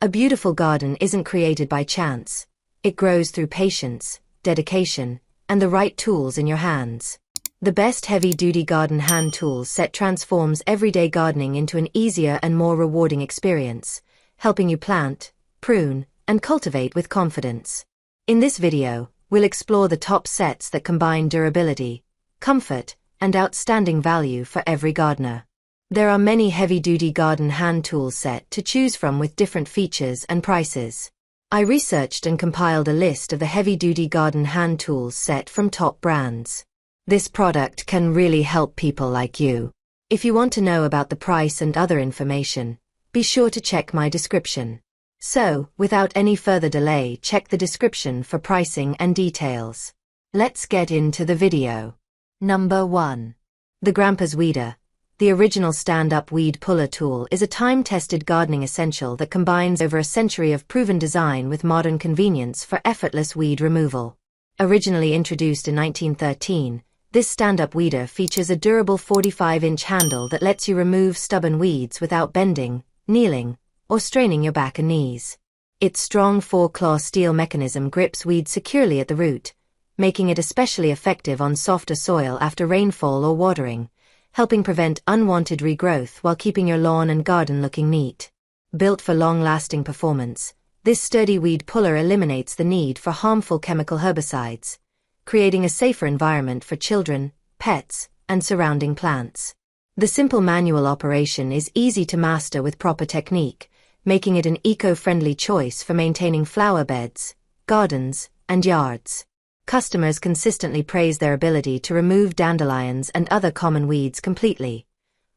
A beautiful garden isn't created by chance. It grows through patience, dedication, and the right tools in your hands. The best heavy-duty garden hand tools set transforms everyday gardening into an easier and more rewarding experience, helping you plant, prune, and cultivate with confidence. In this video, we'll explore the top sets that combine durability, comfort, and outstanding value for every gardener. There are many heavy-duty garden hand tools set to choose from with different features and prices. I researched and compiled a list of the heavy-duty garden hand tools set from top brands. This product can really help people like you. If you want to know about the price and other information, be sure to check my description. So, without any further delay, check the description for pricing and details. Let's get into the video. Number 1. The Grampa's Weeder. The original stand-up weed puller tool is a time-tested gardening essential that combines over a century of proven design with modern convenience for effortless weed removal. Originally introduced in 1913, this stand-up weeder features a durable 45-inch handle that lets you remove stubborn weeds without bending, kneeling, or straining your back and knees. Its strong 4-claw steel mechanism grips weeds securely at the root, making it especially effective on softer soil after rainfall or watering, helping prevent unwanted regrowth while keeping your lawn and garden looking neat. Built for long-lasting performance, this sturdy weed puller eliminates the need for harmful chemical herbicides, creating a safer environment for children, pets, and surrounding plants. The simple manual operation is easy to master with proper technique, making it an eco-friendly choice for maintaining flower beds, gardens, and yards. Customers consistently praise their ability to remove dandelions and other common weeds completely,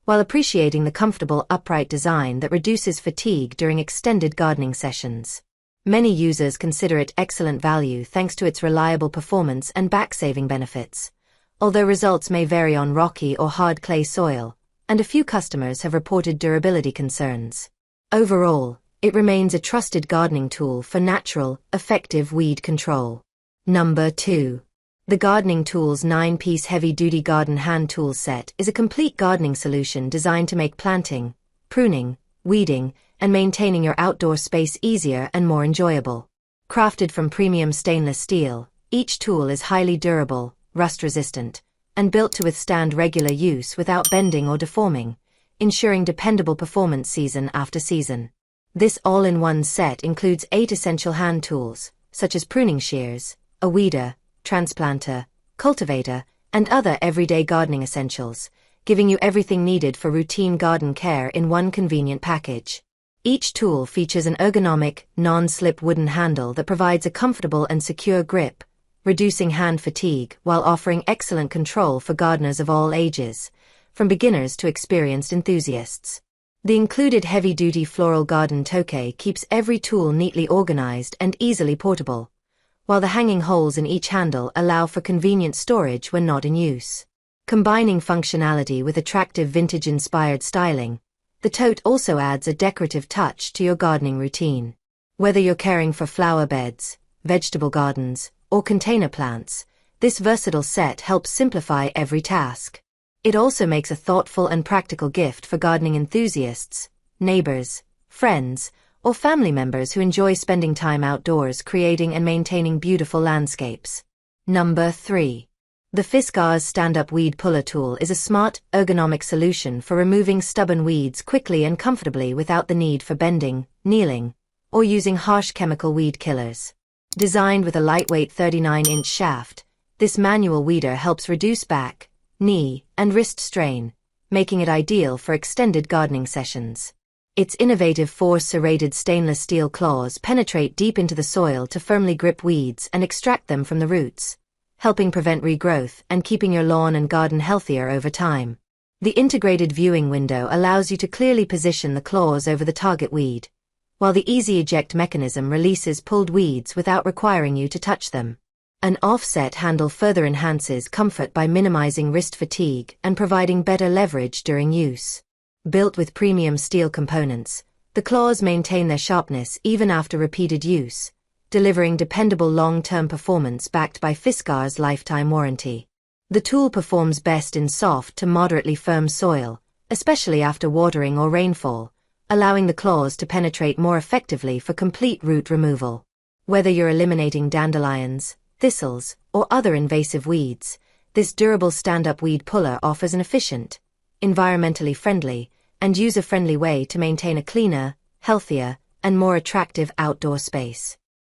while appreciating the comfortable upright design that reduces fatigue during extended gardening sessions. Many users consider it excellent value thanks to its reliable performance and back-saving benefits, although results may vary on rocky or hard clay soil, and a few customers have reported durability concerns. Overall, it remains a trusted gardening tool for natural, effective weed control. Number 2. The Gardening Tools 9-piece heavy-duty garden hand tool set is a complete gardening solution designed to make planting, pruning, weeding, and maintaining your outdoor space easier and more enjoyable. Crafted from premium stainless steel, each tool is highly durable, rust-resistant, and built to withstand regular use without bending or deforming, ensuring dependable performance season after season. This all-in-one set includes 8 essential hand tools, such as pruning shears, a weeder, transplanter, cultivator, and other everyday gardening essentials, giving you everything needed for routine garden care in one convenient package. Each tool features an ergonomic, non-slip wooden handle that provides a comfortable and secure grip, reducing hand fatigue while offering excellent control for gardeners of all ages, from beginners to experienced enthusiasts. The included heavy-duty floral garden toque keeps every tool neatly organized and easily portable, while the hanging holes in each handle allow for convenient storage when not in use. Combining functionality with attractive vintage-inspired styling, the tote also adds a decorative touch to your gardening routine. Whether you're caring for flower beds, vegetable gardens, or container plants, this versatile set helps simplify every task. It also makes a thoughtful and practical gift for gardening enthusiasts, neighbors, friends, or family members who enjoy spending time outdoors creating and maintaining beautiful landscapes. Number 3. The Fiskars stand-up weed puller tool is a smart, ergonomic solution for removing stubborn weeds quickly and comfortably without the need for bending, kneeling, or using harsh chemical weed killers. Designed with a lightweight 39-inch shaft, this manual weeder helps reduce back, knee, and wrist strain, making it ideal for extended gardening sessions. Its innovative 4 serrated stainless steel claws penetrate deep into the soil to firmly grip weeds and extract them from the roots, helping prevent regrowth and keeping your lawn and garden healthier over time. The integrated viewing window allows you to clearly position the claws over the target weed, while the easy eject mechanism releases pulled weeds without requiring you to touch them. An offset handle further enhances comfort by minimizing wrist fatigue and providing better leverage during use. Built with premium steel components, the claws maintain their sharpness even after repeated use, delivering dependable long-term performance backed by Fiskars' lifetime warranty. The tool performs best in soft to moderately firm soil, especially after watering or rainfall, allowing the claws to penetrate more effectively for complete root removal. Whether you're eliminating dandelions, thistles, or other invasive weeds, this durable stand-up weed puller offers an efficient, environmentally friendly, and user-friendly way to maintain a cleaner, healthier, and more attractive outdoor space.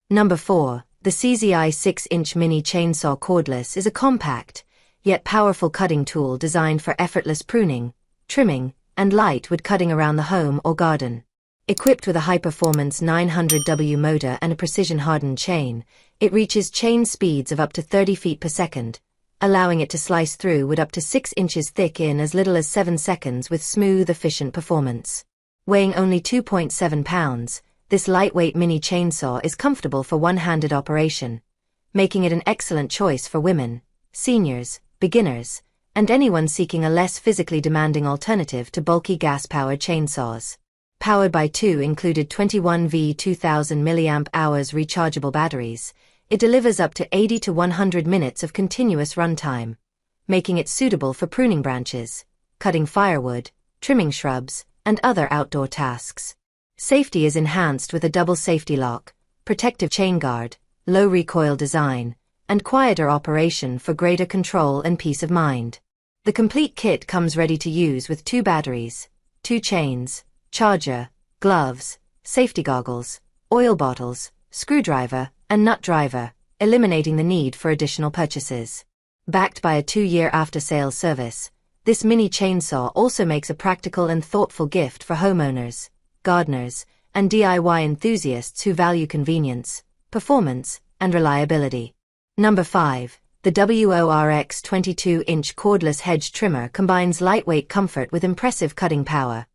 Number 4. The Seesii 6-inch Mini Chainsaw Cordless is a compact, yet powerful cutting tool designed for effortless pruning, trimming, and light wood cutting around the home or garden. Equipped with a high-performance 900W motor and a precision-hardened chain, it reaches chain speeds of up to 30 feet per second, allowing it to slice through wood up to 6 inches thick in as little as 7 seconds with smooth, efficient performance. Weighing only 2.7 pounds, this lightweight mini chainsaw is comfortable for one-handed operation, making it an excellent choice for women, seniors, beginners, and anyone seeking a less physically demanding alternative to bulky gas-powered chainsaws. Powered by two included 21V 2000 mAh rechargeable batteries, it delivers up to 80 to 100 minutes of continuous runtime, making it suitable for pruning branches, cutting firewood, trimming shrubs, and other outdoor tasks. Safety is enhanced with a double safety lock, protective chain guard, low recoil design, and quieter operation for greater control and peace of mind. The complete kit comes ready to use with 2 batteries, 2 chains, charger, gloves, safety goggles, oil bottles, screwdriver, and nut driver, eliminating the need for additional purchases. Backed by a 2-year after-sales service, this mini chainsaw also makes a practical and thoughtful gift for homeowners, gardeners, and DIY enthusiasts who value convenience, performance, and reliability. Number 5. The WORX 22-inch Cordless Hedge Trimmer combines lightweight comfort with impressive cutting power,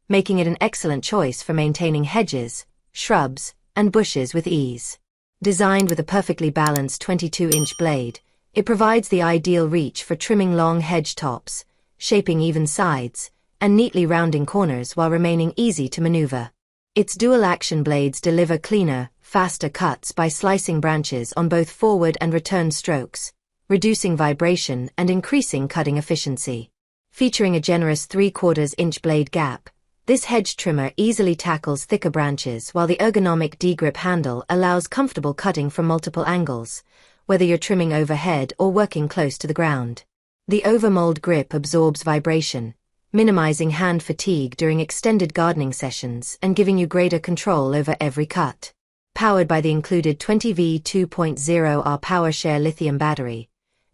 making it an excellent choice for maintaining hedges, shrubs, and bushes with ease. Designed with a perfectly balanced 22-inch blade, it provides the ideal reach for trimming long hedge tops, shaping even sides, and neatly rounding corners while remaining easy to maneuver. Its dual-action blades deliver cleaner, faster cuts by slicing branches on both forward and return strokes, reducing vibration and increasing cutting efficiency. Featuring a generous 3/4-inch blade gap, this hedge trimmer easily tackles thicker branches while the ergonomic D-grip handle allows comfortable cutting from multiple angles, whether you're trimming overhead or working close to the ground. The overmold grip absorbs vibration, minimizing hand fatigue during extended gardening sessions and giving you greater control over every cut. Powered by the included 20V 2.0R PowerShare lithium battery,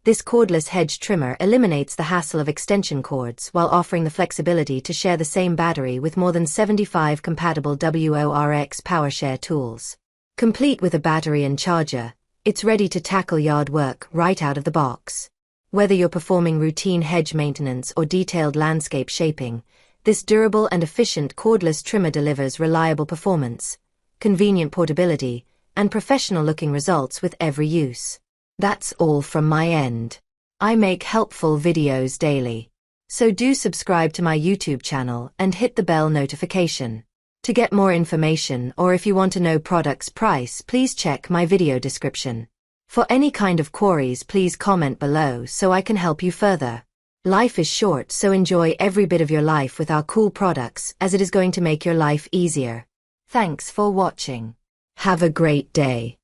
this cordless hedge trimmer eliminates the hassle of extension cords while offering the flexibility to share the same battery with more than 75 compatible WORX PowerShare tools. Complete with a battery and charger, it's ready to tackle yard work right out of the box. Whether you're performing routine hedge maintenance or detailed landscape shaping, this durable and efficient cordless trimmer delivers reliable performance, convenient portability, and professional-looking results with every use. That's all from my end. I make helpful videos daily. So do subscribe to my YouTube channel and hit the bell notification. To get more information or if you want to know product's price, please check my video description. For any kind of queries, please comment below so I can help you further. Life is short, so enjoy every bit of your life with our cool products, as it is going to make your life easier. Thanks for watching. Have a great day.